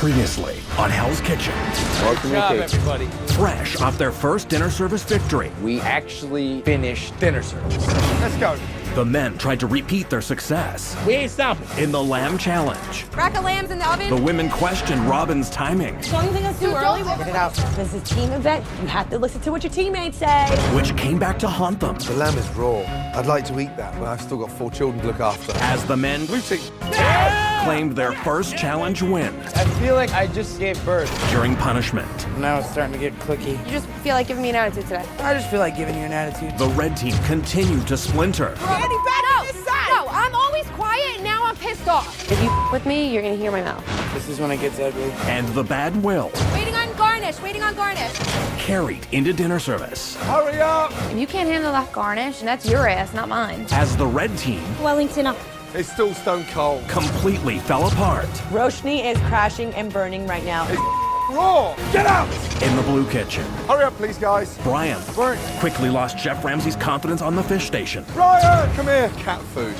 Previously on Hell's Kitchen. Welcome Good job, to everybody. Fresh off their first dinner service victory, We actually finished dinner service. Let's go. the men tried to repeat their success We ain't stopping. in the lamb challenge. Rack of lambs in the oven. The women questioned Robin's timing, Don't you think it's too early? Get it out. This is a team event. You have to listen to what your teammates say. which came back to haunt them The lamb is raw. I'd like to eat that, but I've still got 4 children to look after. as the men claimed their first challenge win I feel like I just gave birth. during punishment. Now it's starting to get clicky. You just feel like giving me an attitude today. I just feel like giving you an attitude. The red team continued to splinter Andy, back on this side. No, I'm always quiet and now I'm pissed off. If you with me, you're gonna hear my mouth. This is when it gets ugly. and the bad will Waiting on garnish, waiting on garnish. carried into dinner service Hurry up! If you can't handle that garnish, that's your ass, not mine. as the red team Wellington up. It's still stone cold. completely fell apart Roshni is crashing and burning right now. Raw! Get out! in the blue kitchen. Hurry up, please, guys. Brian quickly lost Chef Ramsay's confidence on the fish station. Brian, come here. Cat food.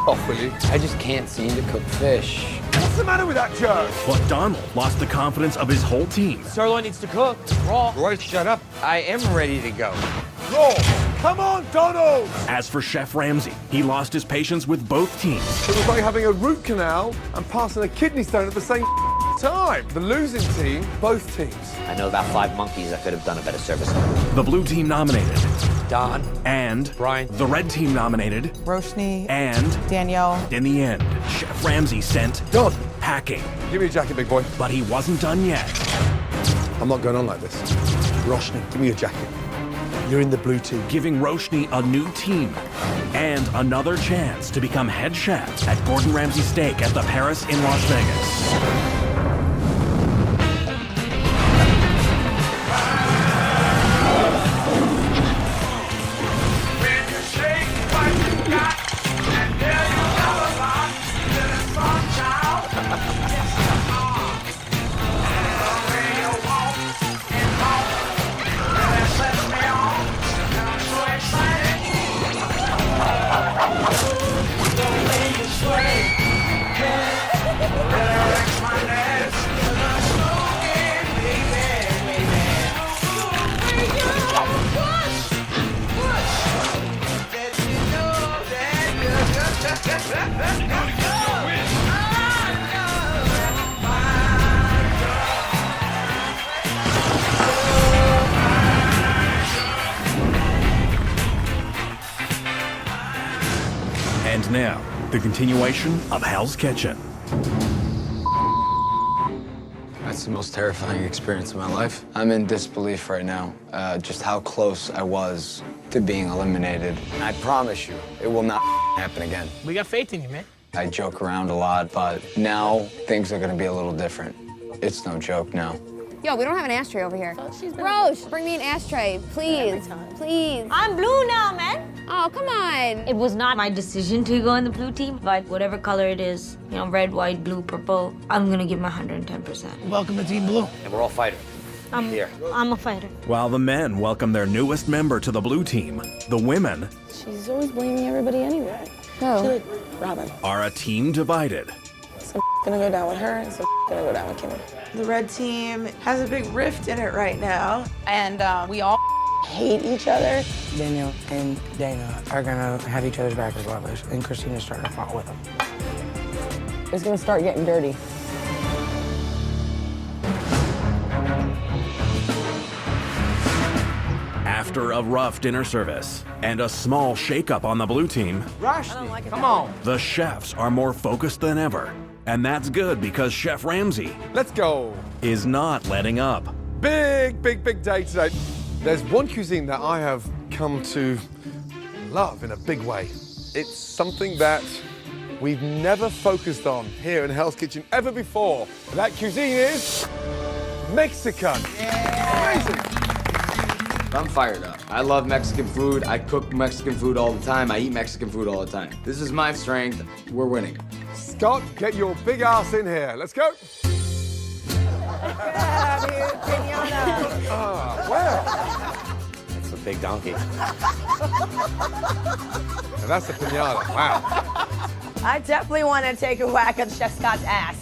Off, will you? I just can't seem to cook fish. What's the matter with that jerk? But Donald lost the confidence of his whole team Sirloin needs to cook. Raw. Roy, shut up. I am ready to go. Raw! Come on, Donald! as for Chef Ramsay, he lost his patience with both teams. It was like having a root canal and passing a kidney stone at the same time. The losing team, both teams. I know about 5 monkeys that could have done a better service. The blue team nominated Don. and Brian. the red team nominated Roshni, and Danielle. in the end, Chef Ramsay sent Done. packing. Give me a jacket, big boy. But he wasn't done yet. I'm not going on like this. Roshni, give me your jacket. You're in the blue team. Giving Roshni a new team and another chance to become head chef at Gordon Ramsay Steak at the Paris in Las Vegas. And now, the continuation of Hell's Kitchen. That's the most terrifying experience of my life. I'm in disbelief right now, just how close I was to being eliminated. I promise you, it will not happen again. We got faith in you, man. I joke around a lot, but now things are gonna be a little different. It's no joke now. Yo, we don't have an ashtray over here. Roche, bring me an ashtray, please. Please. I'm blue now, man. Oh, come on. It was not my decision to go in the blue team, but whatever color it is, you know, red, white, blue, purple, I'm gonna give my 110%. Welcome to Team Blue. And we're all fighters. Here. I'm a fighter. While the men welcome their newest member to the blue team, the women She's always blaming everybody anyway. No. Robin. are a team divided. Some gonna go down with her and some gonna go down with Kimmy. The red team has a big rift in it right now, and we all Hate each other. Daniel and Dana are gonna have each other's back regardless, and Christina's starting to fight with them. It's gonna start getting dirty. After a rough dinner service and a small shakeup on the blue team, Roshni, come on. the chefs are more focused than ever. And that's good because Chef Ramsay Let's go. is not letting up. Big, big, big day today. There's one cuisine that I have come to love in a big way. It's something that we've never focused on here in Hell's Kitchen ever before. And that cuisine is Mexican. Amazing. I'm fired up. I love Mexican food. I cook Mexican food all the time. I eat Mexican food all the time. This is my strength. We're winning. Scott, get your big ass in here. Let's go. Where? It's a big donkey. Now that's a pinata. Wow. I definitely want to take a whack at Chef Scott's ass.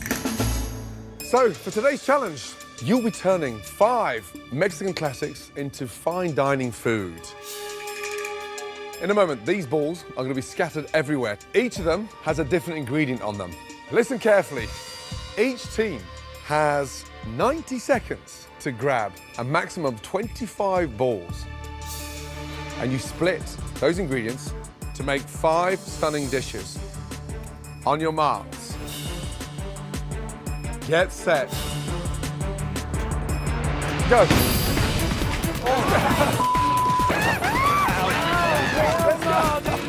So, for today's challenge, you'll be turning 5 Mexican classics into fine dining food. In a moment, these balls are going to be scattered everywhere. Each of them has a different ingredient on them. Listen carefully. Each team has 90 seconds to grab a maximum of 25 balls. And you split those ingredients to make 5 stunning dishes. On your marks. Get set. Go.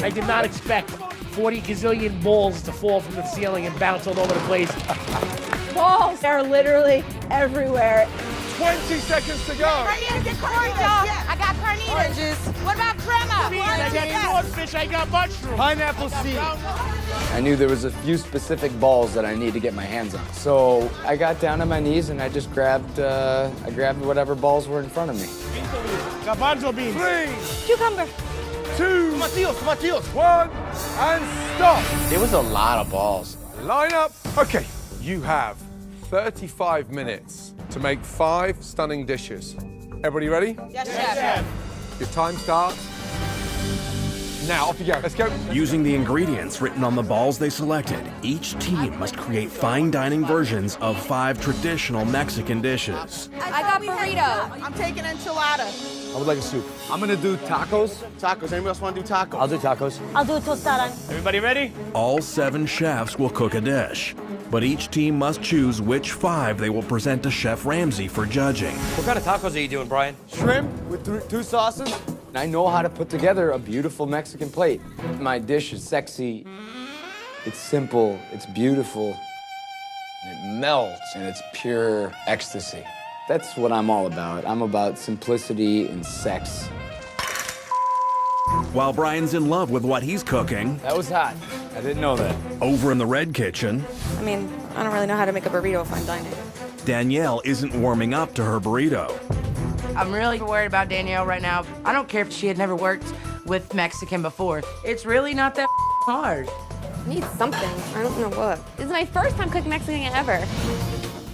I did not expect 40 gazillion balls to fall from the ceiling and bounce all over the place. Balls are literally everywhere. 20 seconds to go. I got carnitas. What about crema? I got swordfish, I got mushroom. Pineapple seed. I knew there was a few specific balls that I need to get my hands on. So I got down on my knees and I just grabbed whatever balls were in front of me. Garbanzo beans. 3, Cucumber. 2, Tomatillos. 1, and stop. It was a lot of balls. Line up. Okay, you have 35 minutes to make 5 stunning dishes. Everybody ready? Yes, chef. Your time starts now. Off you go. Let's go. Using the ingredients written on the balls they selected, each team must create fine dining versions of 5 traditional Mexican dishes. I got burrito. I'm taking enchilada. I would like a soup. I'm gonna do tacos. Tacos. Anybody else want to do tacos? I'll do tacos. I'll do a tostada. Everybody ready? All 7 chefs will cook a dish, but each team must choose which 5 they will present to Chef Ramsay for judging. What kind of tacos are you doing, Brian? Shrimp with 2 sauces. I know how to put together a beautiful Mexican plate. My dish is sexy, it's simple, it's beautiful, and it melts, and it's pure ecstasy. That's what I'm all about. I'm about simplicity and sex. While Brian's in love with what he's cooking, That was hot. I didn't know that. over in the red kitchen, I mean, I don't really know how to make a burrito fine dining. Danielle isn't warming up to her burrito. I'm really worried about Danielle right now. I don't care if she had never worked with Mexican before. It's really not that hard. I need something. I don't know what. This is my first time cooking Mexican ever.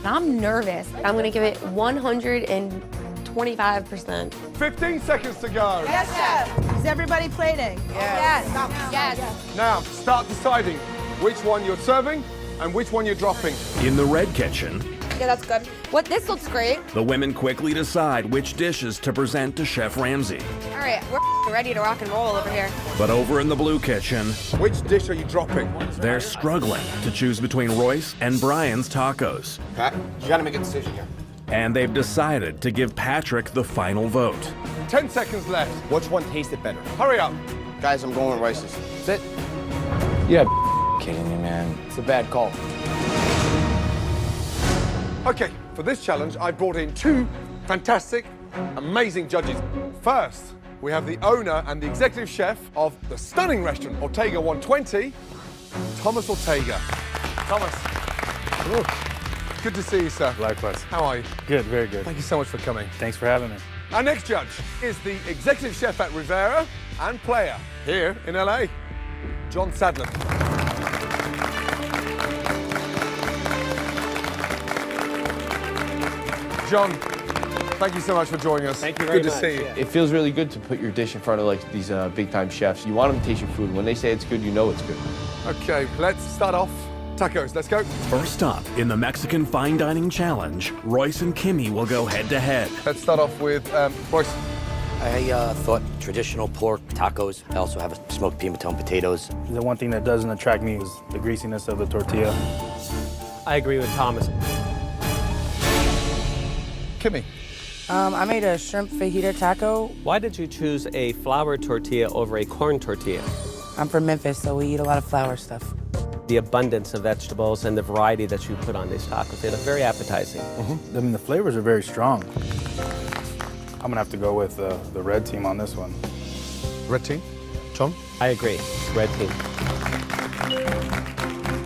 I'm nervous. I'm gonna give it 125%. 15 seconds to go. Yes, chef. Is everybody plating? Yes. Yes. Now, start deciding which one you're serving and which one you're dropping. In the red kitchen, Yeah, that's good. What? This looks great. the women quickly decide which dishes to present to Chef Ramsay. All right, we're ready to rock and roll over here. But over in the blue kitchen, Which dish are you dropping? they're struggling to choose between Royce and Brian's tacos. Pat, you gotta make a decision here. And they've decided to give Patrick the final vote. 10 seconds left. Which one tasted better? Hurry up. Guys, I'm going with Rice's. Sit. Yeah, kidding me, man. It's a bad call. Okay, for this challenge, I brought in 2 fantastic, amazing judges. First, we have the owner and the executive chef of the stunning restaurant Ortega 120, Thomas Ortega. Thomas. Ooh. Good to see you, sir. Likewise. How are you? Good, very good. Thank you so much for coming. Thanks for having me. Our next judge is the executive chef at Rivera and player here in LA, John Sadler. John, thank you so much for joining us. Thank you very Good much. to see you. Yeah. It feels really good to put your dish in front of like these big-time chefs. You want them to taste your food. When they say it's good, you know it's good. Okay, let's start off. Tacos, let's go. First up in the Mexican Fine Dining Challenge, Royce and Kimmy will go head-to-head. Let's start off with Royce. I thought traditional pork tacos. I also have a smoked pimentone potatoes. The one thing that doesn't attract me is the greasiness of the tortilla. I agree with Thomas. Kimmy. I made a shrimp fajita taco. Why did you choose a flour tortilla over a corn tortilla? I'm from Memphis, so we eat a lot of flour stuff. The abundance of vegetables and the variety that you put on these tacos, they look very appetizing. I mean, the flavors are very strong. I'm gonna have to go with the red team on this one. Red team. John? I agree, red team.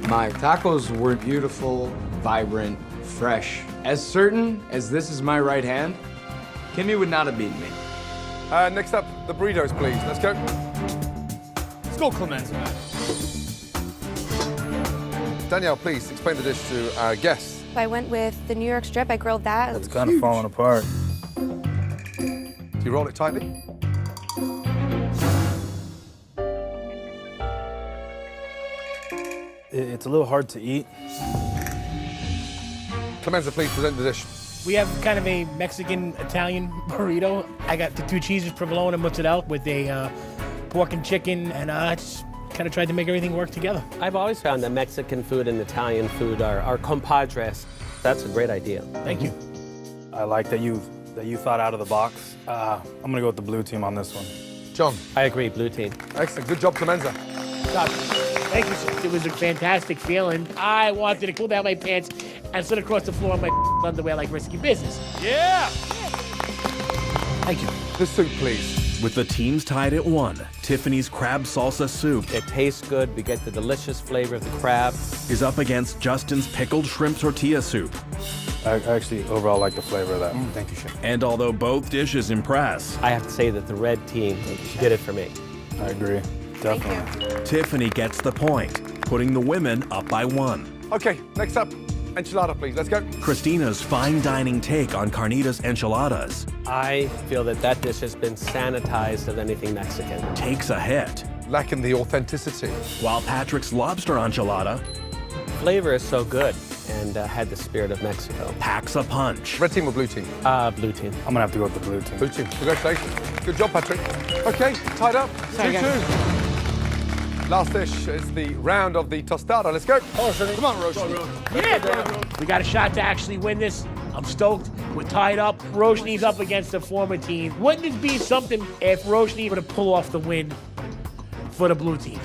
My tacos were beautiful, vibrant, fresh. As certain as this is my right hand, Kimmy would not have beaten me. Next up, the burritos, please. Let's go. Let's go, Clemenza. Danielle, please explain the dish to our guests. I went with the New York strip. I grilled that. It's kind of falling apart. Do you roll it tightly? It's a little hard to eat. Clemenza, please present the dish. We have kind of a Mexican-Italian burrito. I got the 2 cheeses, provolone and mozzarella, with a pork and chicken, and I just kind of tried to make everything work together. I've always found that Mexican food and Italian food are compadres. That's a great idea. Thank you. I like that you thought out of the box. I'm gonna go with the blue team on this one. John. I agree, blue team. Excellent. Good job, Clemenza. Thank you, sir. It was a fantastic feeling. I wanted to cool down my pants and sit across the floor in my underwear like risky business. Yeah! Thank you. The soup, please. With the teams tied at 1, Tiffany's crab salsa soup It tastes good. We get the delicious flavor of the crab. is up against Justin's pickled shrimp tortilla soup. I actually overall like the flavor of that. Thank you, Chef. And although both dishes impress, I have to say that the red team did it for me. I agree. Definitely. Tiffany gets the point, putting the women up by 1. Okay, next up, enchilada, please. Let's go. Christina's fine dining take on carnitas enchiladas I feel that that dish has been sanitized of anything Mexican. takes a hit, Lacking the authenticity. while Patrick's lobster enchilada Flavor is so good and had the spirit of Mexico. packs a punch. Red team or blue team? Blue team. I'm gonna have to go with the blue team. Blue team. Congratulations. Good job, Patrick. Okay, tied up. 2-2. Last dish is the round of the tostada. Let's go. Come on, Roshni. Yeah, bro. We got a shot to actually win this. I'm stoked. We're tied up. Roshni's up against the former team. Wouldn't it be something if Roshni were to pull off the win for the blue team?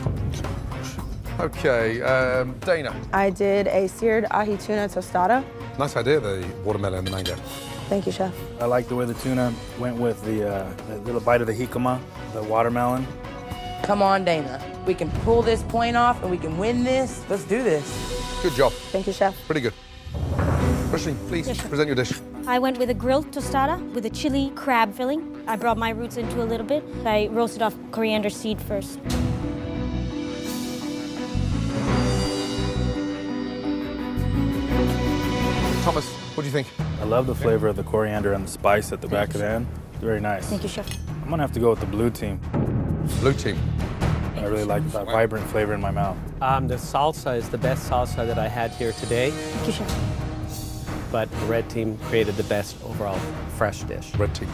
Okay, Dana. I did a seared ahi tuna tostada. Nice idea, the watermelon and the mango. Thank you, Chef. I like the way the tuna went with the little bite of the jicama, the watermelon. Come on, Dana. We can pull this point off and we can win this. Let's do this. Good job. Thank you, Chef. Pretty good. Roshni, please present your dish. I went with a grilled tostada with a chili crab filling. I brought my roots into a little bit. I roasted off coriander seed first. Thomas, what do you think? I love the flavor of the coriander and the spice at the back of the end. Very nice. Thank you, Chef. I'm gonna have to go with the blue team. Blue team. I really like that vibrant flavor in my mouth. The salsa is the best salsa that I had here today, Thank you, Chef. but the red team created the best overall fresh dish. Red team.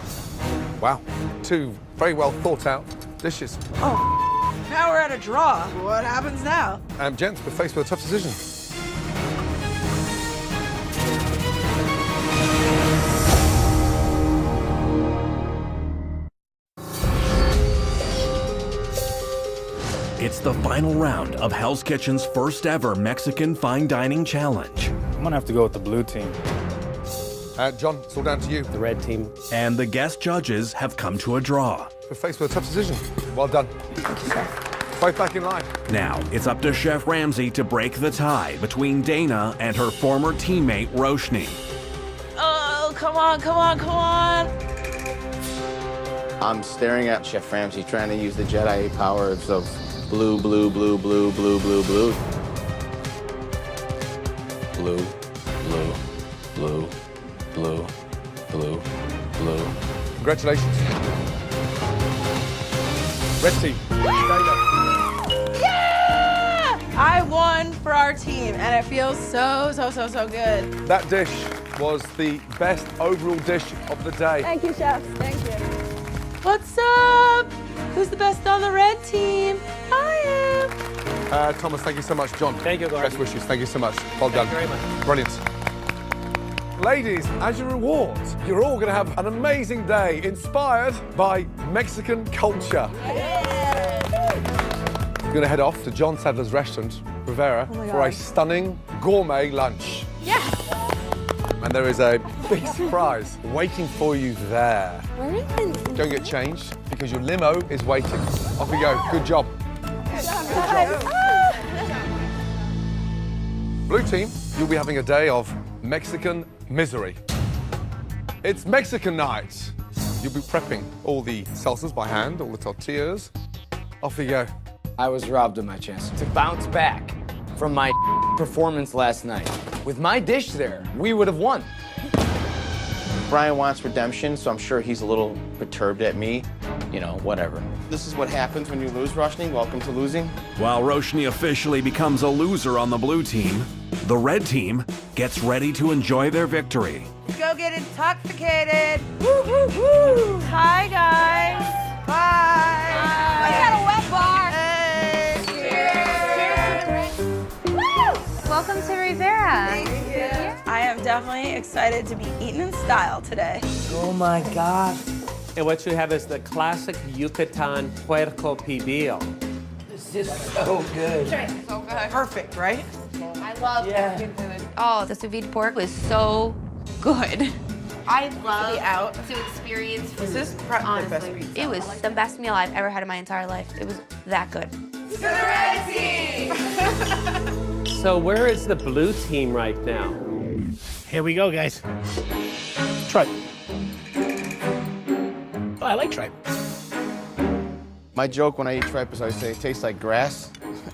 Wow. 2 very well thought out dishes. Oh, now we're at a draw. What happens now? Gents, we're faced with a tough decision. It's the final round of Hell's Kitchen's first ever Mexican Fine Dining Challenge. I'm gonna have to go with the blue team. John, it's all down to you. The red team. And the guest judges have come to a draw. We're faced with a tough decision. Well done. Both back in line. Now, it's up to Chef Ramsay to break the tie between Dana and her former teammate, Roshni. Oh, come on, come on, come on. I'm staring at Chef Ramsay trying to use the Jedi powers of blue, blue, blue, blue, blue, blue, blue. Blue, blue, blue, blue, blue, blue. Congratulations. Red team. Yeah! I won for our team, and it feels so, so, so, so good. That dish was the best overall dish of the day. Thank you, Chef. Thank you. What's up? Who's the best on the red team? I am. Thomas, thank you so much. John, Thank you, Gordon. best wishes. Thank you so much. Well done. Thank you very much. Brilliant. Ladies, as your reward, you're all going to have an amazing day inspired by Mexican culture. You're going to head off to John Sadler's restaurant, Rivera, for a stunning gourmet lunch. Yes. And there is a big surprise waiting for you there. Where is it? Go and get changed because your limo is waiting. Off we go. Good job. Blue team, you'll be having a day of Mexican misery. It's Mexican night. You'll be prepping all the salsas by hand, all the tortillas. Off we go. I was robbed of my chance to bounce back from my performance last night. With my dish there, we would have won. Brian wants redemption, so I'm sure he's a little perturbed at me. You know, whatever. This is what happens when you lose, Roshni. Welcome to losing. While Roshni officially becomes a loser on the blue team, the red team gets ready to enjoy their victory. Go get intoxicated. Woo, woo, woo. Hi, guys. Bye. I got a wet bar. Hey. Cheers. Woo! Welcome to Rivera. Thank you. I am definitely excited to be eating in style today. Oh my gosh. And what you have is the classic Yucatan puerco pibil. This is so good. So good. Perfect, right? I love Mexican food. Oh, the sous vide pork was so good. I love to experience food. This is probably the best Honestly, pizza. it was the best meal I've ever had in my entire life. It was that good. So where is the blue team right now? Here we go, guys. Tripe. Oh, I like tripe. My joke when I eat tripe is I say it tastes like grass.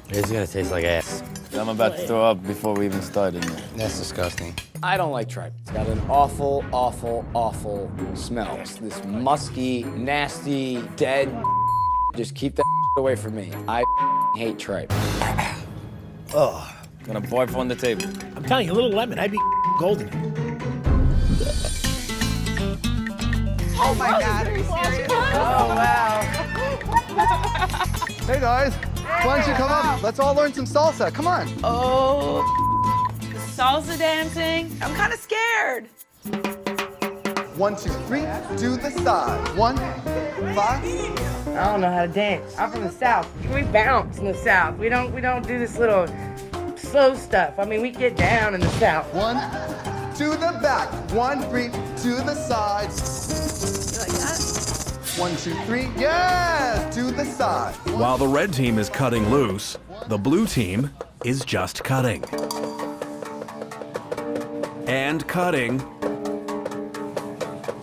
It's gonna taste like ass. I'm about to throw up before we even started. That's disgusting. I don't like tripe. It's got an awful, awful, awful smell. It's this musky, nasty, dead. Just keep that away from me. I hate tripe. Oh, gonna barf on the table. I'm telling you, a little lemon, I'd be golden. Oh my God, are you serious? Oh wow. Hey guys, why don't you come up? Let's all learn some salsa. Come on. Oh, salsa dancing. I'm kind of scared. 1, 2, 3. Do the side. 1, 5. I don't know how to dance. I'm from the South. We bounce in the South. We don't do this little slow stuff. I mean, we get down in the South. 1 to the back. 1, 3 to the side. You like that? 1, 2, 3. Yes, to the side. While the red team is cutting loose, the blue team is just cutting. And cutting.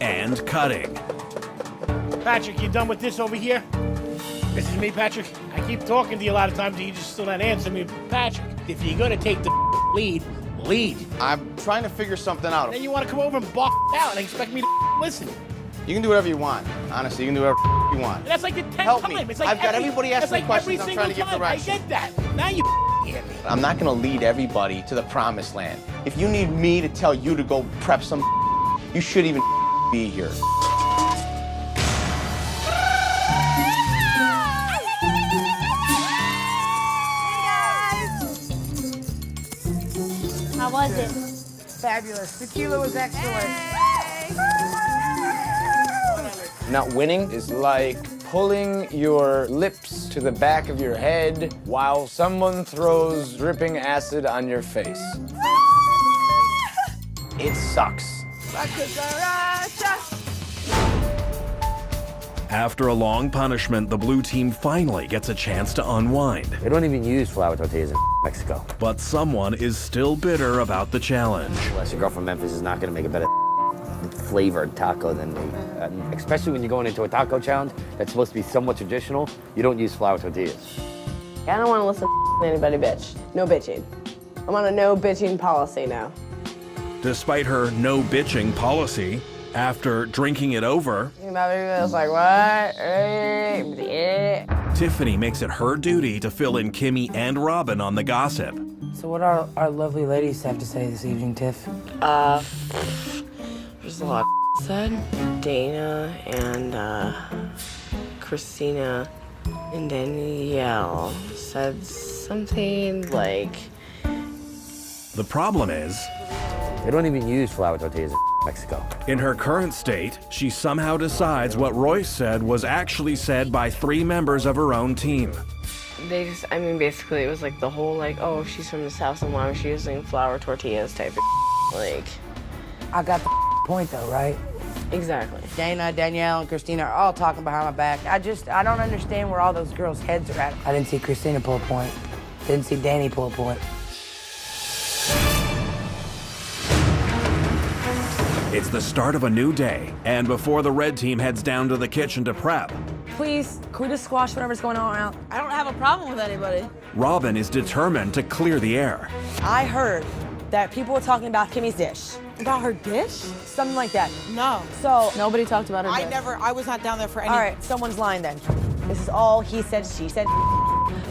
And cutting. Patrick, you done with this over here? This is me, Patrick. I keep talking to you a lot of times and you just still not answer me. Patrick, if you're gonna take the lead, lead. I'm trying to figure something out. Then you wanna come over and bark out and expect me to listen. You can do whatever you want. Honestly, you can do whatever you want. That's like the 10th Help time. me. It's like I've got everybody asking that's me like questions. every I'm trying to single give time. direction. I get that. Now you hear me. I'm not gonna lead everybody to the promised land. If you need me to tell you to go prep some, you should even be here. How was it? Fabulous. Tequila was excellent. Not winning is like pulling your lips to the back of your head while someone throws dripping acid on your face. It sucks. After a long punishment, the blue team finally gets a chance to unwind. They don't even use flour tortillas in Mexico. But someone is still bitter about the challenge. Unless your girl from Memphis is not gonna make a better flavored taco than me. Especially when you're going into a taco challenge that's supposed to be somewhat traditional, you don't use flour tortillas. I don't want to listen to anybody bitch. No bitching. I'm on a no bitching policy now. Despite her no bitching policy, after drinking it over, My baby was like, what? Tiffany makes it her duty to fill in Kimmy and Robin on the gossip. So what are our lovely ladies have to say this evening, Tiff? There's a lot of said. Dana and Christina and Danielle said something like... The problem is, they don't even use flour tortillas in Mexico. In her current state, she somehow decides what Royce said was actually said by 3 members of her own team. They just, I mean, basically it was like the whole like, oh, she's from the South and why was she using flour tortillas type of like. I got the point though, right? Exactly. Dana, Danielle, and Christina are all talking behind my back. I don't understand where all those girls' heads are at. I didn't see Christina pull a point. Didn't see Danny pull a point. It's the start of a new day, and before the red team heads down to the kitchen to prep, Please, can we just squash whatever's going on out? I don't have a problem with anybody. Robin is determined to clear the air. I heard that people were talking about Kimmy's dish. About her dish? Something like that. No. So Nobody talked about her I dish. I was not down there for any. All right, someone's lying then. This is all he said, she said.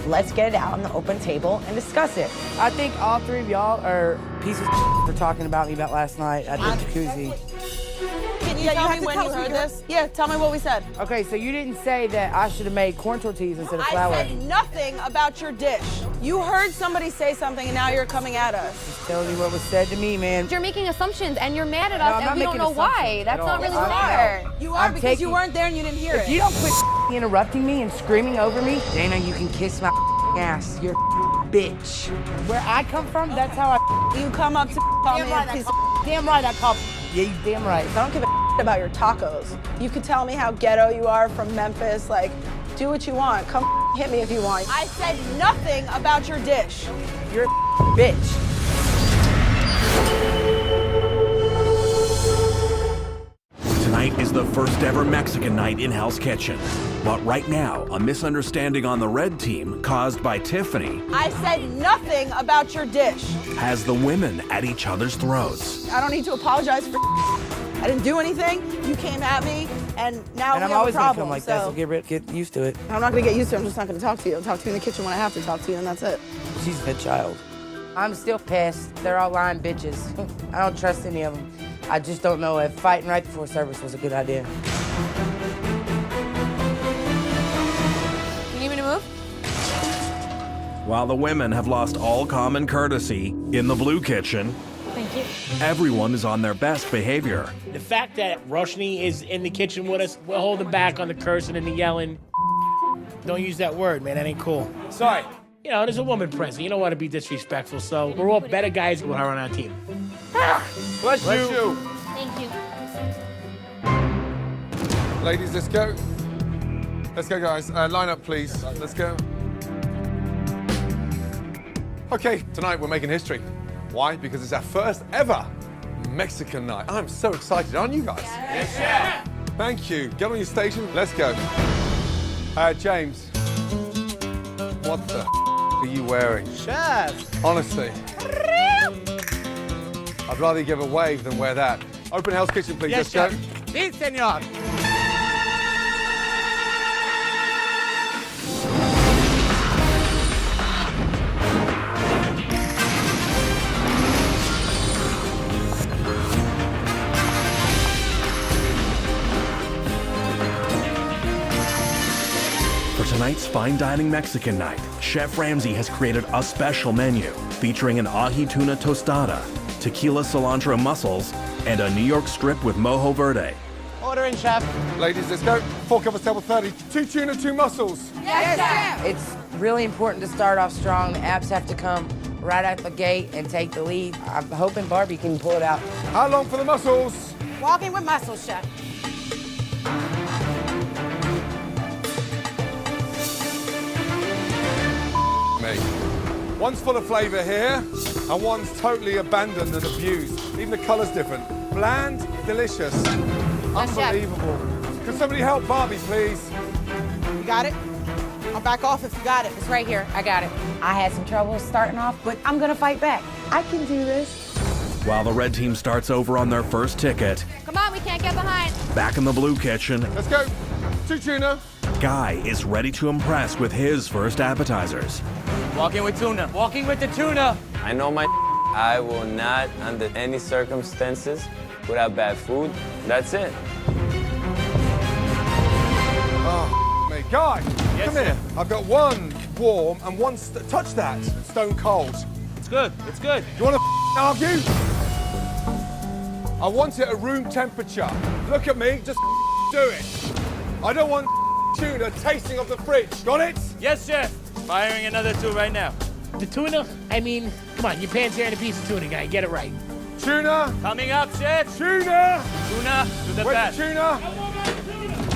Let's get it out on the open table and discuss it. I think all three of y'all are pieces of for talking about me about last night at the jacuzzi. Can you tell me when you heard this? Yeah, tell me what we said. Okay, so you didn't say that I should have made corn tortillas instead of flour. I said nothing about your dish. You heard somebody say something and now you're coming at us. Just telling you what was said to me, man. You're making assumptions and you're mad at No, us I'm and not we don't making know why. assumptions That's at not all. really I'm fair. not. You are because you weren't there and you didn't hear it. If you don't quit interrupting me and screaming over me, Dana, you can kiss my ass. You're bitch. Where I come from, that's how I. You come up to call me a piece of. Damn right I call. Yeah, you damn right. I don't give a about your tacos. You could tell me how ghetto you are from Memphis. Like, do what you want. Come hit me if you want. I said nothing about your dish. You're a bitch. Tonight is the first ever Mexican night in Hell's Kitchen. But right now, a misunderstanding on the red team caused by Tiffany I said nothing about your dish. has the women at each other's throats. I don't need to apologize for I didn't do anything. You came at me, and now And we I'm have always a gonna problem. come like that, so get used to it. I'm not gonna get used to it. I'm just not gonna talk to you. I'll talk to you in the kitchen when I have to talk to you, and that's it. She's a child. I'm still pissed. They're all lying bitches. I don't trust any of them. I just don't know if fighting right before service was a good idea. You need me to move? While the women have lost all common courtesy in the blue kitchen, Thank you. everyone is on their best behavior. The fact that Roshni is in the kitchen with us, we're holding back on the cursing and the yelling. Don't use that word, man. That ain't cool. Sorry. You know, there's a woman present. You don't want to be disrespectful, so we're all better guys with her on our team. Bless you. Thank you. Ladies, let's go. Let's go, guys. Line up, please. Let's go. Okay, tonight we're making history. Why? Because it's our first ever Mexican night. I'm so excited, aren't you guys? Yes, chef. Thank you. Get on your station. Let's go. James, what the are you wearing? Chef. Honestly. I'd rather you give a wave than wear that. Open Hell's Kitchen, please. Yes, Let's chef. go. Sí, señor. For tonight's fine dining Mexican night, Chef Ramsay has created a special menu featuring an ahi tuna tostada, tequila cilantro mussels, and a New York strip with mojo verde. Order in, chef. Ladies, let's go. 4 covers, table 30. 2 tuna, 2 mussels. Yes, chef. It's really important to start off strong. The abs have to come right out the gate and take the lead. I'm hoping Barbie can pull it out. How long for the mussels? Walking with muscles, chef. Me. One's full of flavor here, and one's totally abandoned and abused. Even the color's different. Bland, delicious. Unbelievable. Can somebody help Barbie, please? You got it? I'll back off if you got it. It's right here. I got it. I had some trouble starting off, but I'm gonna fight back. I can do this. While the red team starts over on their first ticket, Come on, we can't get behind. back in the blue kitchen, Let's go. 2 tuna. Guy is ready to impress with his first appetizers. Walking with tuna. Walking with the tuna. I know my I will not, under any circumstances, put out bad food. That's it. Oh, me. Guy, Yes, come sir. here. I've got one warm and one, touch that, stone cold. It's good. It's good. You want to argue? I want it at room temperature. Look at me, just do it. I don't want tuna tasting of the fridge. Got it? Yes, chef. Firing another 2 right now. The tuna, I mean, come on, your pan's here and a piece of tuna, guy. Get it right. Tuna. Coming up, chef. Tuna. Tuna to the Where's back. the tuna?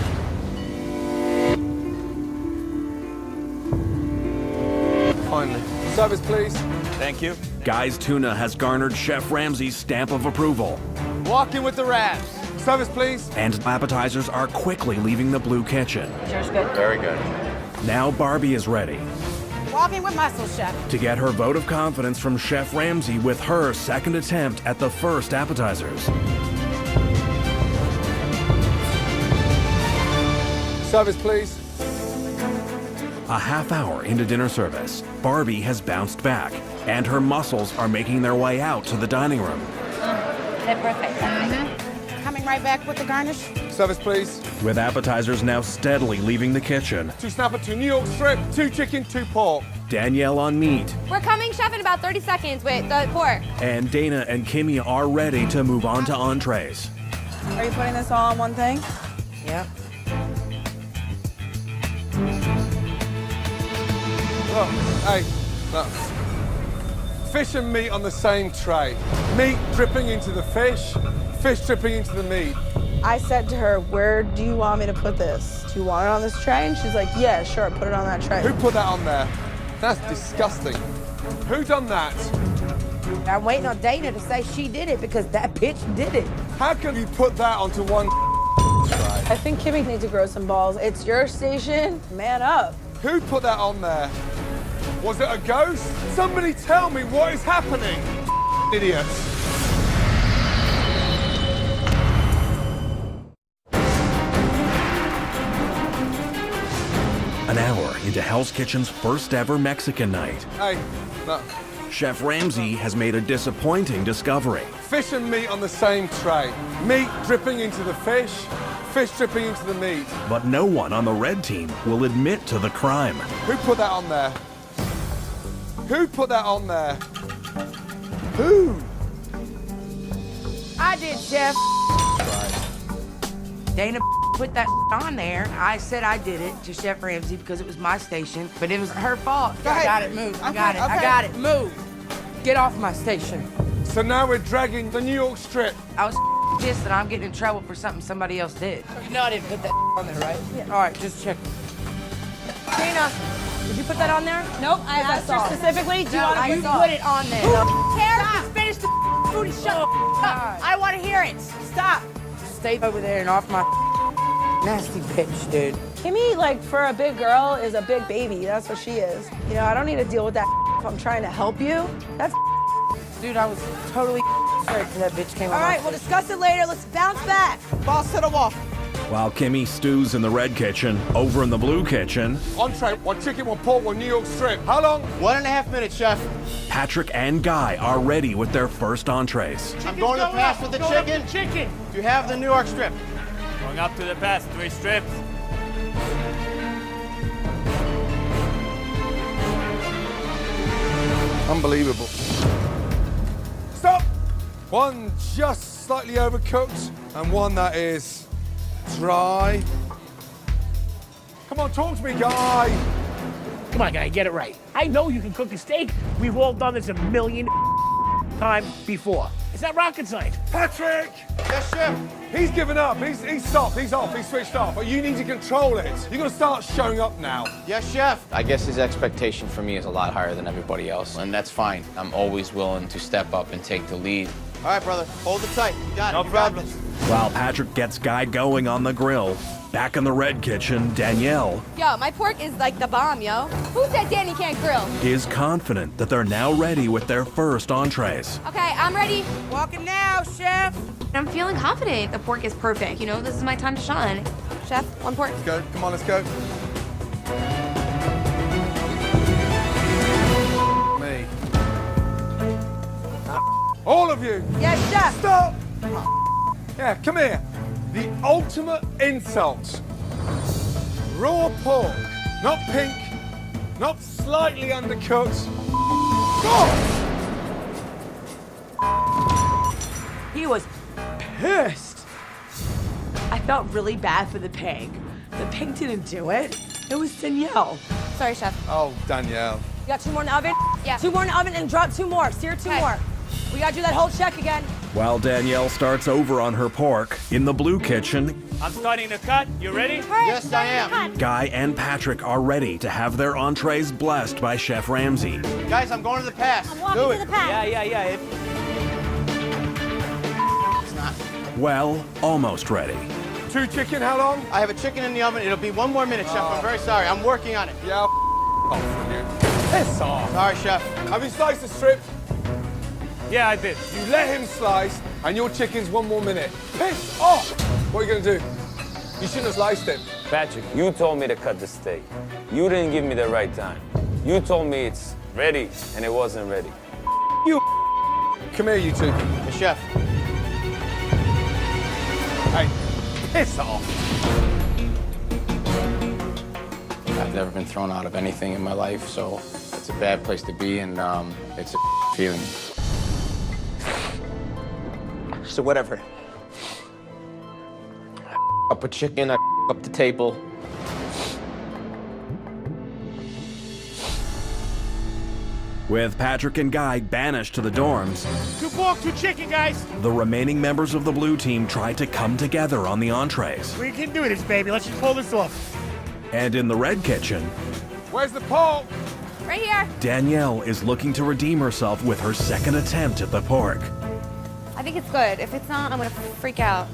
Finally. Service, please. Thank you. Guy's tuna has garnered Chef Ramsay's stamp of approval. Walking with the wraps. Service, please. And appetizers are quickly leaving the blue kitchen. Cheers, good. Very good. Now Barbie is ready. Walking with muscle, chef. to get her vote of confidence from Chef Ramsay with her second attempt at the first appetizers. Service, please. A half hour into dinner service, Barbie has bounced back, and her muscles are making their way out to the dining room. They're perfect. Coming right back with the garnish. Service, please. With appetizers now steadily leaving the kitchen, 2 snapper, 2 New York strip, 2 chicken, 2 pork. Danielle on meat, We're coming, chef, in about 30 seconds with the pork. and Dana and Kimmy are ready to move on to entrees. Are you putting this all on one thing? Yep. Look, hey, look. Fish and meat on the same tray. Meat dripping into the fish dripping into the meat. I said to her, where do you want me to put this? Do you want it on this tray? And she's like, yeah, sure, put it on that tray. Who put that on there? That's disgusting. Who done that? I'm waiting on Dana to say she did it because that bitch did it. How can you put that onto one tray? I think Kimmy needs to grow some balls. It's your station. Man up. Who put that on there? Was it a ghost? Somebody tell me what is happening. Idiots. An hour into Hell's Kitchen's first ever Mexican night, Hey, look. Chef Ramsay has made a disappointing discovery. Fish and meat on the same tray. Meat dripping into the fish dripping into the meat. But no one on the red team will admit to the crime. Who put that on there? Who put that on there? Who? I did, chef. Dana put that on there. I said I did it to Chef Ramsay because it was my station, but it was her fault. Go I ahead. got it, move. I got it, Okay. I got it, move. Get off my station. So now we're dragging the New York strip. I was pissed that I'm getting in trouble for something somebody else did. You know I didn't put that on there, right? Yeah. All right, just check. Dana, did you put that on there? Nope, I asked her specifically, do you want to you put it on? put it on there. Who cares? Just finish the food and shut up. I want to hear it. Stop. Stay over there and off my nasty bitch, dude. Kimmy, like, for a big girl, is a big baby. That's what she is. You know, I don't need to deal with that if I'm trying to help you. That's Dude, I was totally sorry for that bitch came All right, we'll discuss it later. Let's bounce back. boss to the wall. While Kimmy stews in the red kitchen, over in the blue kitchen, Entree, 1 chicken, 1 pork, 1 New York strip. How long? 1.5 minutes, chef. Patrick and Guy are ready with their first entrees. I'm going to pass with the chicken. Chicken. Do you have the New York strip? Going up to the pass, 3 strips. Unbelievable. Stop! 1 just slightly overcooked, and 1 that is dry. Come on, talk to me, Guy. Come on, guy, get it right. I know you can cook a steak. We've all done this a million times before. It's not rocket science. Patrick! Yes, chef. He's given up. He's stopped. He's off. He's switched off. But you need to control it. You're going to start showing up now. Yes, chef. I guess his expectation for me is a lot higher than everybody else, and that's fine. I'm always willing to step up and take the lead. All right, brother. Hold it tight. You got it. No You got problem. this. While Patrick gets Guy going on the grill, back in the red kitchen, Danielle Yo, my pork is like the bomb, yo. Who said Danny can't grill? is confident that they're now ready with their first entrees. Okay, I'm ready. Walking now, chef. I'm feeling confident. The pork is perfect. You know, this is my time to shine. Chef, 1 pork. Let's go. Come on, let's go. Me. All of you. Yes, chef. Stop! Yeah, come here. The ultimate insult. Raw pork. Not pink. Not slightly undercooked. God! He was pissed. I felt really bad for the pig. The pig didn't do it. It was Danielle. Sorry, chef. Oh, Danielle. You got 2 more in the oven? Yeah. 2 more in the oven and drop 2 more. Sear 2 more. We gotta do that whole check again. While Danielle starts over on her pork, in the blue kitchen, I'm starting to cut. You ready? Yes, I am. Guy and Patrick are ready to have their entrees blessed by Chef Ramsay. Guys, I'm going to the pass. I'm walking Do to it. the pass. Yeah. It's not. Well, almost ready. 2 chicken, how long? I have a chicken in the oven. It'll be 1 more minute, chef. I'm very sorry. I'm working on it. Yeah, I'll off with you. Piss off. Sorry, chef. Have you sliced the strip? Yeah, I did. You let him slice, and your chicken's 1 more minute. Piss off! What are you gonna do? You shouldn't have sliced it. Patrick, you told me to cut the steak. You didn't give me the right time. You told me it's ready, and it wasn't ready. You. Come here, you two. The chef. Hey, piss off. I've never been thrown out of anything in my life, so it's a bad place to be, and it's a feeling. So whatever. Up a chicken, I up the table. With Patrick and Guy banished to the dorms, 2 pork, 2 chicken, guys. the remaining members of the blue team try to come together on the entrees. We can do this, baby. Let's just pull this off. And in the red kitchen, Where's the pork? Right here. Danielle is looking to redeem herself with her second attempt at the pork. I think it's good. If it's not, I'm gonna freak out.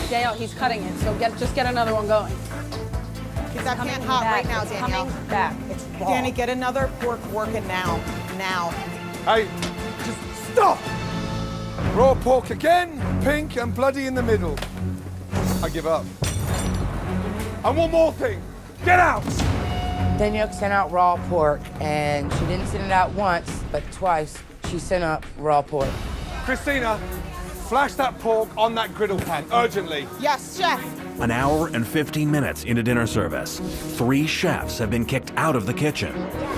Danielle, he's cutting it, so just get another one going. It's that pan hot right now, Danielle. Coming back. It's raw. Danny, get another pork working now. Now. Hey, just stop! Raw pork again, pink and bloody in the middle. I give up. And one more thing, get out! Danielle sent out raw pork, and she didn't send it out once, but twice. She sent out raw pork. Christina, flash that pork on that griddle pan, urgently. Yes, chef. An hour and 15 minutes into dinner service, 3 chefs have been kicked out of the kitchen.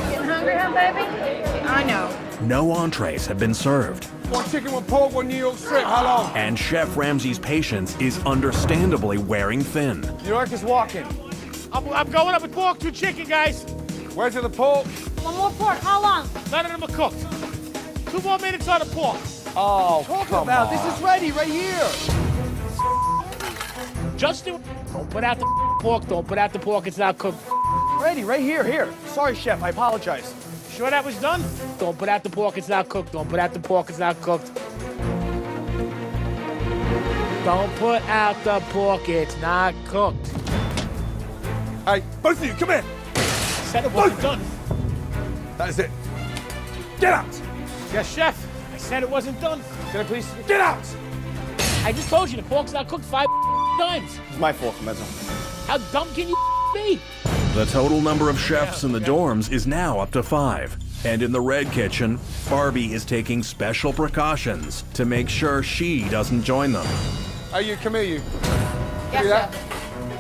Getting hungry, huh, baby? I know. No entrees have been served. One chicken, one pork, one New York strip, how long? And Chef Ramsay's patience is understandably wearing thin. New York is walking. I'm going up with pork, 2 chicken, guys. Where's the pork? 1 more pork. How long? None of them are cooked. 2 more minutes on the pork. Oh, Talk come about on. this is ready right here. Justin, don't put out the pork. Don't put out the pork. It's not cooked. Ready right here. Here. Sorry, chef. I apologize. Sure that was done? Don't put out the pork. It's not cooked. Don't put out the pork. It's not cooked. Don't put out the pork. It's not cooked. Hey, both of you, come here. Said it wasn't done. That is it. Get out! Yes, chef. I said it wasn't done. Can I please get out? I just told you the pork's not cooked 5 times. It's my fault, Mezzo. How dumb can you be? The total number of chefs in the dorms is now up to 5. And in the red kitchen, Barbie is taking special precautions to make sure she doesn't join them. Hey, you, come here, you. Yes, See that? chef.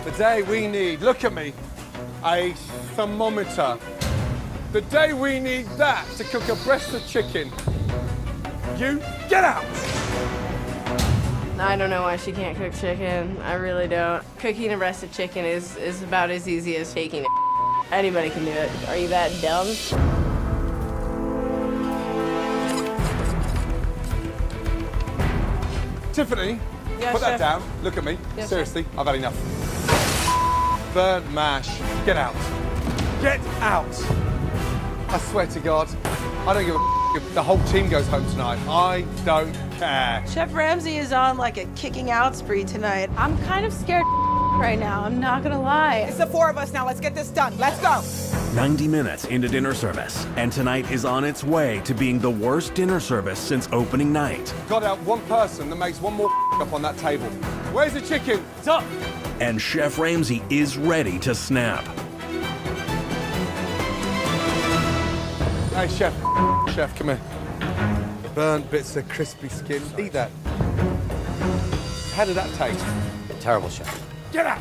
Today we need, look at me, a thermometer. The day we need that to cook a breast of chicken. You, get out! I don't know why she can't cook chicken. I really don't. Cooking a breast of chicken is about as easy as taking it. Anybody can do it. Are you that dumb? Tiffany, Yes, put that chef. down. Look at me. Yes, Seriously, I've had enough. Burnt mash. Get out. Get out! I swear to God, I don't give a if the whole team goes home tonight. I don't care. Chef Ramsay is on like a kicking out spree tonight. I'm kind of scared right now, I'm not gonna lie. It's the 4 of us now. Let's get this done. Let's go. 90 minutes into dinner service, and tonight is on its way to being the worst dinner service since opening night. Got out one person that makes one more up on that table. Where's the chicken? It's up. And Chef Ramsay is ready to snap. Hey, Chef. Chef, come here. Burnt bits of crispy skin. Eat that. How did that taste? Terrible, chef. Get out!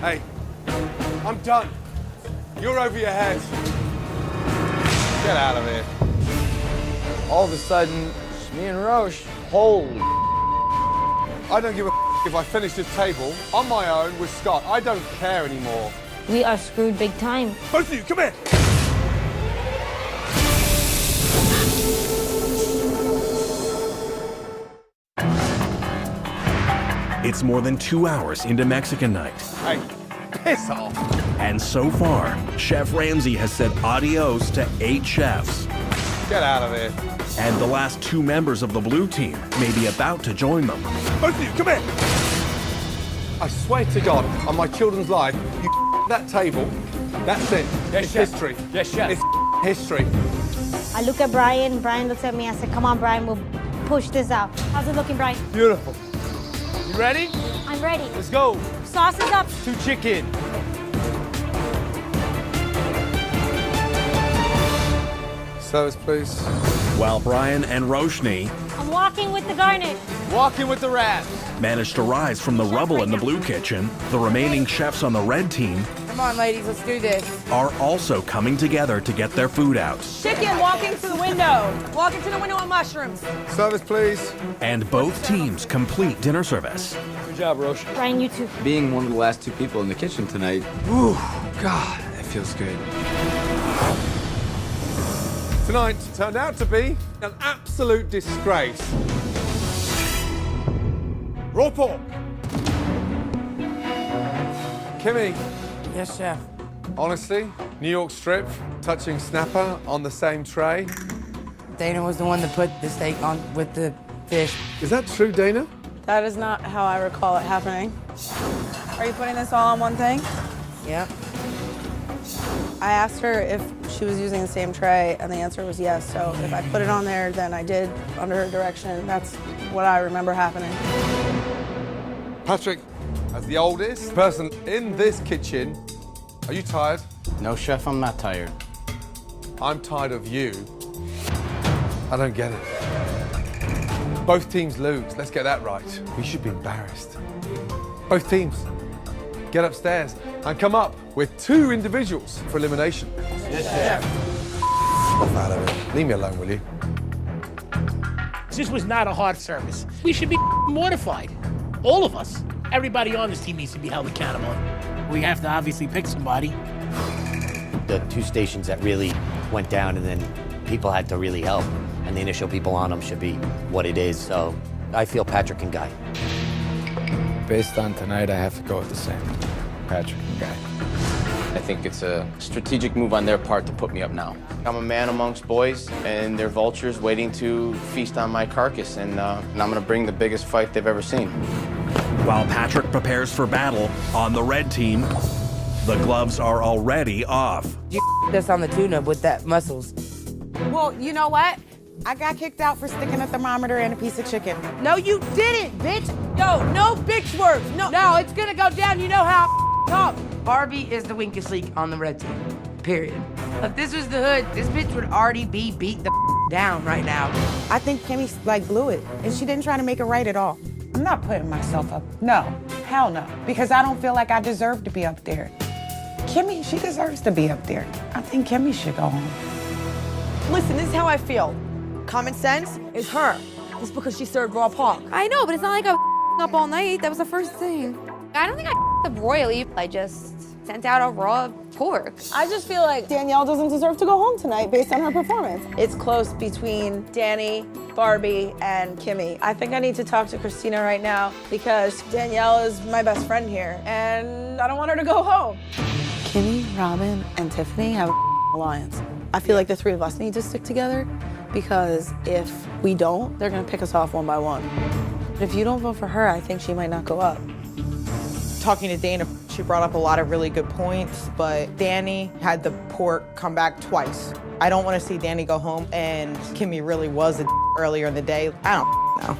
Hey, I'm done. You're over your head. Get out of here. All of a sudden, it's me and Roche. Holy. I don't give a if I finish this table on my own with Scott. I don't care anymore. We are screwed big time. Both of you, come here. It's more than 2 hours into Mexican night. Hey, piss off. And so far, Chef Ramsay has said adios to 8 chefs. Get out of here. And the last 2 members of the blue team may be about to join them. Both of you, come here. I swear to God, on my children's life, you that table, That's it. Yes, it's chef. history. Yes, chef. It's history. I look at Brian. Brian looks at me. I said, come on, Brian, we'll push this out. How's it looking, Brian? Beautiful. You ready? I'm ready. Let's go. Sauce is up. 2 chicken. Service, please. While Brian and Roshni I'm walking with the garnish. Walking with the rat. managed to rise from the rubble in the blue kitchen, the remaining chefs on the red team Come on, ladies, let's do this. are also coming together to get their food out. Chicken walking to the window. Walking to the window on mushrooms. Service, please. And both teams complete dinner service. Good job, Rosh. Brian, you too. Being one of the last 2 people in the kitchen tonight, whew, God, that feels good. Tonight turned out to be an absolute disgrace. Raw pork. Kimmy. Yes, chef. Honestly, New York strip, touching snapper on the same tray. Dana was the one that put the steak on with the fish. Is that true, Dana? That is not how I recall it happening. Are you putting this all on one thing? Yep. I asked her if she was using the same tray, and the answer was yes. So if I put it on there, then I did under her direction. That's what I remember happening. Patrick, as the oldest person in this kitchen, are you tired? No, chef, I'm not tired. I'm tired of you. I don't get it. Both teams lose. Let's get that right. We should be embarrassed. Both teams, get upstairs and come up with 2 individuals for elimination. Yes, chef. Off out of it. Leave me alone, will you? This was not a hard service. We should be mortified. All of us. Everybody on this team needs to be held accountable. We have to obviously pick somebody. The 2 stations that really went down and then people had to really help. And the initial people on them should be what it is. So I feel Patrick and Guy. Based on tonight, I have to go with the same. Patrick and Guy. I think it's a strategic move on their part to put me up now. I'm a man amongst boys, and they're vultures waiting to feast on my carcass, and I'm gonna bring the biggest fight they've ever seen. While Patrick prepares for battle on the red team, the gloves are already off. You this on the tuna with that mussels. Well, you know what? I got kicked out for sticking a thermometer in a piece of chicken. No, you didn't, bitch. Yo, no bitch words. No, it's gonna go down. You know how I talk. Barbie is the weakest link on the red team, period. If this was the hood, this bitch would already be beat the down right now. I think Kimmy, blew it, and she didn't try to make it right at all. I'm not putting myself up. No, hell no, because I don't feel like I deserve to be up there. Kimmy, she deserves to be up there. I think Kimmy should go home. Listen, this is how I feel. Common sense is her. Just because she served raw pork. I know, but it's not like I up all night. That was the first thing. I don't think I up royally. I just sent out a raw pork. I just feel like Danielle doesn't deserve to go home tonight based on her performance. It's close between Danny, Barbie, and Kimmy. I think I need to talk to Christina right now because Danielle is my best friend here, and I don't want her to go home. Kimmy, Robin, and Tiffany have an alliance. I feel like the 3 of us need to stick together because if we don't, they're gonna pick us off one by one. If you don't vote for her, I think she might not go up. Talking to Dana, she brought up a lot of really good points, but Danny had the pork come back twice. I don't want to see Danny go home, and Kimmy really was a earlier in the day. I don't know.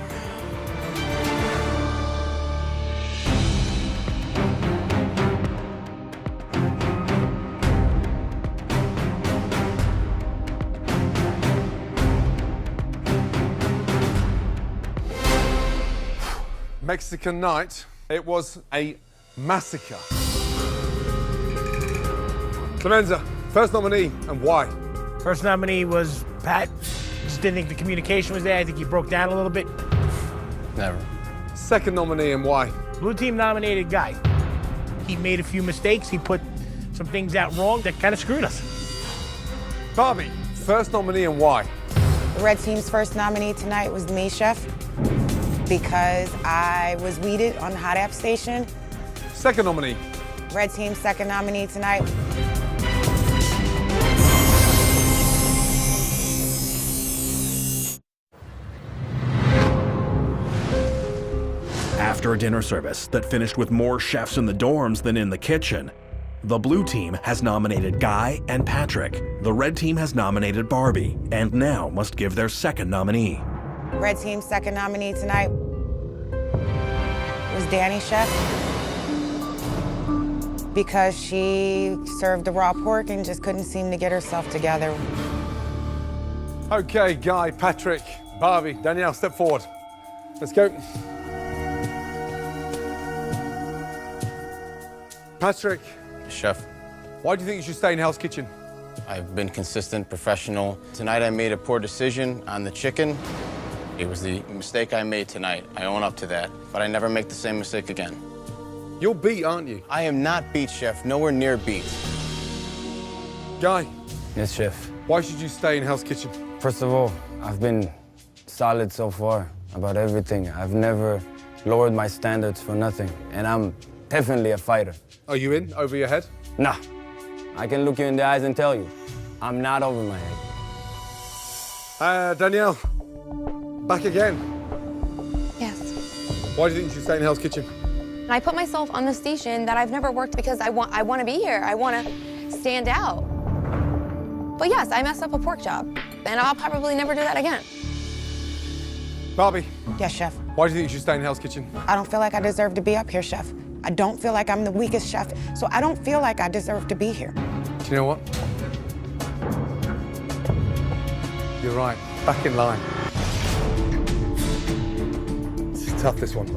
Mexican night, it was a massacre. Clemenza, first nominee and why? First nominee was Pat. Just didn't think the communication was there. I think he broke down a little bit. Never. Second nominee and why? Blue team nominated Guy. He made a few mistakes. He put some things out wrong that kind of screwed us. Barbie, first nominee and why? The red team's first nominee tonight was me, chef, because I was weeded on the hot app station. Second nominee. Red team's second nominee tonight. After a dinner service that finished with more chefs in the dorms than in the kitchen, The blue team has nominated Guy and Patrick. The red team has nominated Barbie and now must give their second nominee. Red team's second nominee tonight was Danny, chef. Because she served the raw pork and just couldn't seem to get herself together. Okay, Guy, Patrick, Barbie, Danielle, step forward. Let's go. Patrick. Chef. Why do you think you should stay in Hell's Kitchen? I've been consistent, professional. Tonight I made a poor decision on the chicken. It was the mistake I made tonight. I own up to that, but I never make the same mistake again. You're beat, aren't you? I am not beat, Chef. Nowhere near beat. Guy. Yes, Chef. Why should you stay in Hell's Kitchen? First of all, I've been solid so far about everything. I've never lowered my standards for nothing, and I'm definitely a fighter. Are you in over your head? Nah. I can look you in the eyes and tell you, I'm not over my head. Danielle, back again. Yes. Why do you think you should stay in Hell's Kitchen? And I put myself on the station that I've never worked because I want to be here. I want to stand out. But yes, I messed up a pork job, and I'll probably never do that again. Barbie. Yes, chef. Why do you think you should stay in Hell's Kitchen? I don't feel like I deserve to be up here, chef. I don't feel like I'm the weakest chef, so I don't feel like I deserve to be here. Do you know what? You're right. Back in line. This is tough, this one.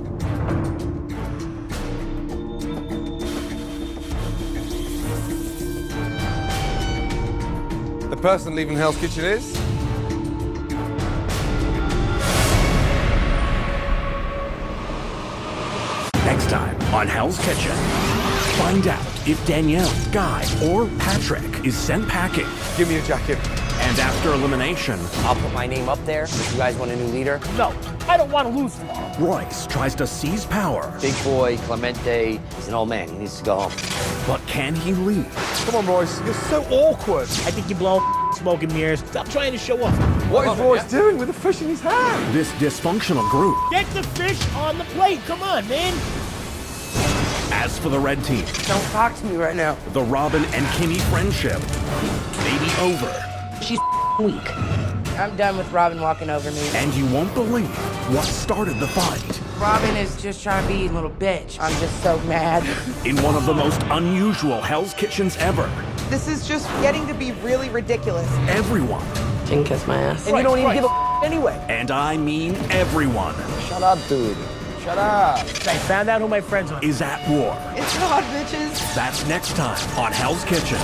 The person leaving Hell's Kitchen is... Next time on Hell's Kitchen, find out if Danielle, Guy, or Patrick is sent packing. Give me a jacket. And after elimination, I'll put my name up there if you guys want a new leader. No, I don't want to lose tomorrow. Royce tries to seize power. Big boy, Clemente, he's an old man. He needs to go home. But can he lead? Come on, Royce. You're so awkward. I think you're blowing smoke and mirrors. Stop trying to show off. What is Royce doing with the fish in his hand? This dysfunctional group. Get the fish on the plate. Come on, man. As for the red team, Don't talk to me right now. the Robin and Kimmy friendship may be over. She's weak. I'm done with Robin walking over me. And you won't believe what started the fight. Robin is just trying to be a little bitch. I'm just so mad. In one of the most unusual Hell's Kitchens ever, This is just getting to be really ridiculous. everyone, Didn't kiss my ass. And you don't even give a anyway. and I mean everyone, Shut up, dude. Shut up. I found out who my friends are. is at war. It's hot, bitches. That's next time on Hell's Kitchen.